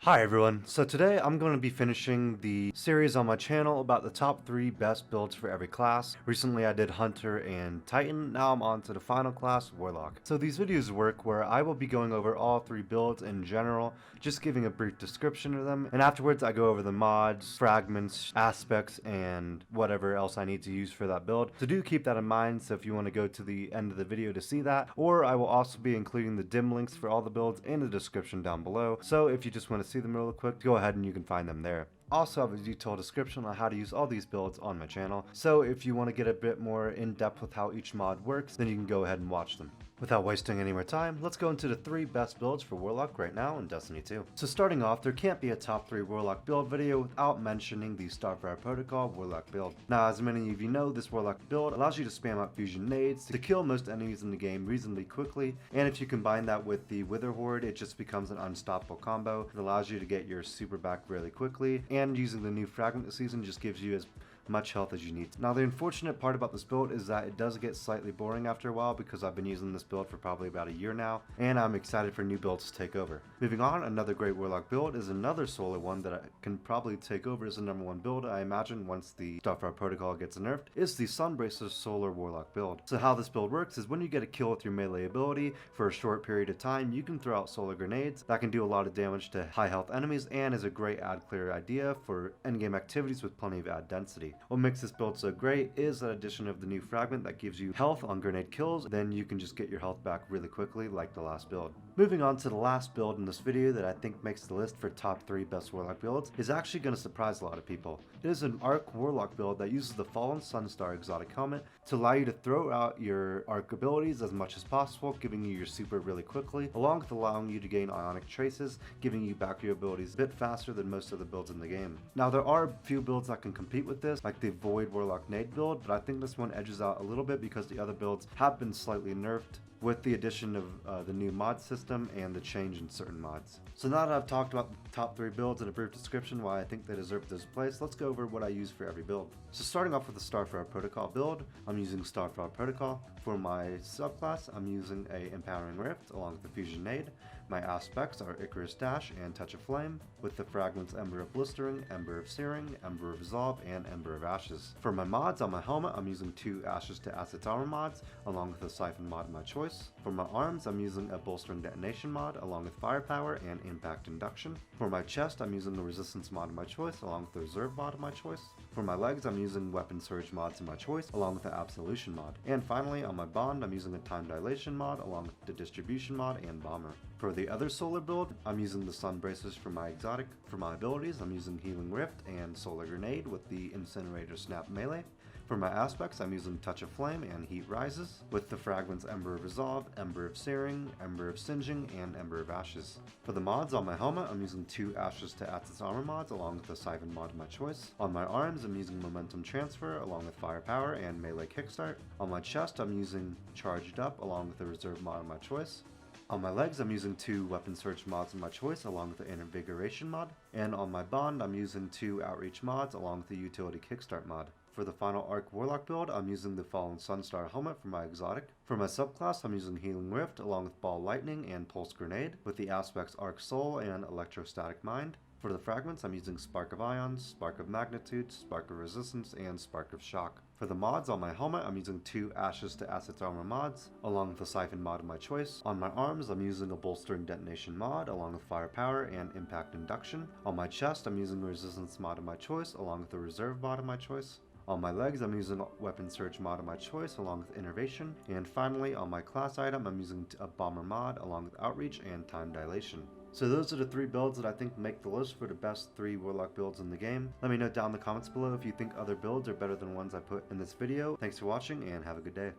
Hi everyone, so today I'm going to be finishing the series on my channel about the top 3 best builds for every class. Recently I did Hunter and Titan, now I'm on to the final class, Warlock. So these videos work where I will be going over all 3 builds in general, just giving a brief description of them, and afterwards I go over the mods, fragments, aspects, and whatever else I need to use for that build. So do keep that in mind, so if you want to go to the end of the video to see that, or I will also be including the dim links for all the builds in the description down below, so if you just want to see them real quick, go ahead and you can find them there. Also have a detailed description on how to use all these builds on my channel, so if you want to get a bit more in depth with how each mod works, then you can go ahead and watch them. Without wasting any more time, let's go into the 3 best builds for Warlock right now in Destiny 2. So starting off, there can't be a top 3 Warlock build video without mentioning the Starfire Protocol Warlock build. Now, as many of you know, this Warlock build allows you to spam out fusion nades to kill most enemies in the game reasonably quickly, and if you combine that with the Wither Horde, it just becomes an unstoppable combo. It allows you to get your super back really quickly, and using the new fragment this season just gives you as much health as you need. Now the unfortunate part about this build is that it does get slightly boring after a while because I've been using this build for probably about a year now, and I'm excited for new builds to take over. Moving on, another great Warlock build is another solar one that I can probably take over as the #1 build, I imagine, once the Starfire Protocol gets nerfed, is the Sunbracer Solar Warlock build. So how this build works is when you get a kill with your melee ability for a short period of time, you can throw out solar grenades that can do a lot of damage to high health enemies and is a great ad clear idea for endgame activities with plenty of ad density. What makes this build so great is that addition of the new fragment that gives you health on grenade kills, then you can just get your health back really quickly like the last build. Moving on to the last build in this video that I think makes the list for top 3 best Warlock builds is actually going to surprise a lot of people. It is an Arc Warlock build that uses the Fallen Sunstar exotic helmet to allow you to throw out your Arc abilities as much as possible, giving you your super really quickly, along with allowing you to gain Ionic Traces, giving you back your abilities a bit faster than most of the builds in the game. Now there are a few builds that can compete with this, like the Void Warlock Nade build, but I think this one edges out a little bit because the other builds have been slightly nerfed with the addition of the new mod system and the change in certain mods. So now that I've talked about the top 3 builds and a brief description why I think they deserve this place, let's go over what I use for every build. So starting off with the Starfire Protocol build, I'm using Starfire Protocol. For my subclass, I'm using a Empowering Rift along with the Fusion Nade. My aspects are Icarus Dash and Touch of Flame, with the fragments Ember of Blistering, Ember of Searing, Ember of Resolve, and Ember of Ashes. For my mods on my helmet, I'm using 2 Ashes to Assets Armor mods, along with a Siphon mod of my choice. For my arms, I'm using a Bolstering Detonation mod, along with Firepower and Impact Induction. For my chest, I'm using a Resistance mod of my choice, along with the Reserve mod of my choice. For my legs, I'm using Weapon Surge mods of my choice, along with the Absolution mod. And finally, on my bond, I'm using a Time Dilation mod, along with the Distribution mod and Bomber. For the other solar build, I'm using the Sunbracers for my exotic. For my abilities, I'm using Healing Rift and Solar Grenade with the Incinerator Snap melee. For my aspects, I'm using Touch of Flame and Heat Rises, with the fragments Ember of Resolve, Ember of Searing, Ember of Singeing, and Ember of Ashes. For the mods on my helmet, I'm using 2 Ashes to Assets Armor mods along with the Siphon mod of my choice. On my arms, I'm using Momentum Transfer along with Firepower and Melee Kickstart. On my chest, I'm using Charged Up along with the Reserve mod of my choice. On my legs, I'm using 2 Weapon Search mods of my choice along with the Invigoration mod. And on my bond, I'm using 2 Outreach mods along with the Utility Kickstart mod. For the final Arc Warlock build, I'm using the Fallen Sunstar helmet for my exotic. For my subclass, I'm using Healing Rift along with Ball Lightning and Pulse Grenade, with the aspects Arc Soul and Electrostatic Mind. For the fragments, I'm using Spark of Ions, Spark of Magnitude, Spark of Resistance, and Spark of Shock. For the mods on my helmet, I'm using 2 Ashes to Assets Armor mods, along with the Siphon mod of my choice. On my arms, I'm using a Bolstering Detonation mod, along with Firepower and Impact Induction. On my chest, I'm using a Resistance mod of my choice, along with the Reserve mod of my choice. On my legs, I'm using a Weapon Surge mod of my choice along with Innervation. And finally, on my class item, I'm using a Bomber mod along with Outreach and Time Dilation. So those are the 3 builds that I think make the list for the best 3 Warlock builds in the game. Let me know down in the comments below if you think other builds are better than ones I put in this video. Thanks for watching and have a good day.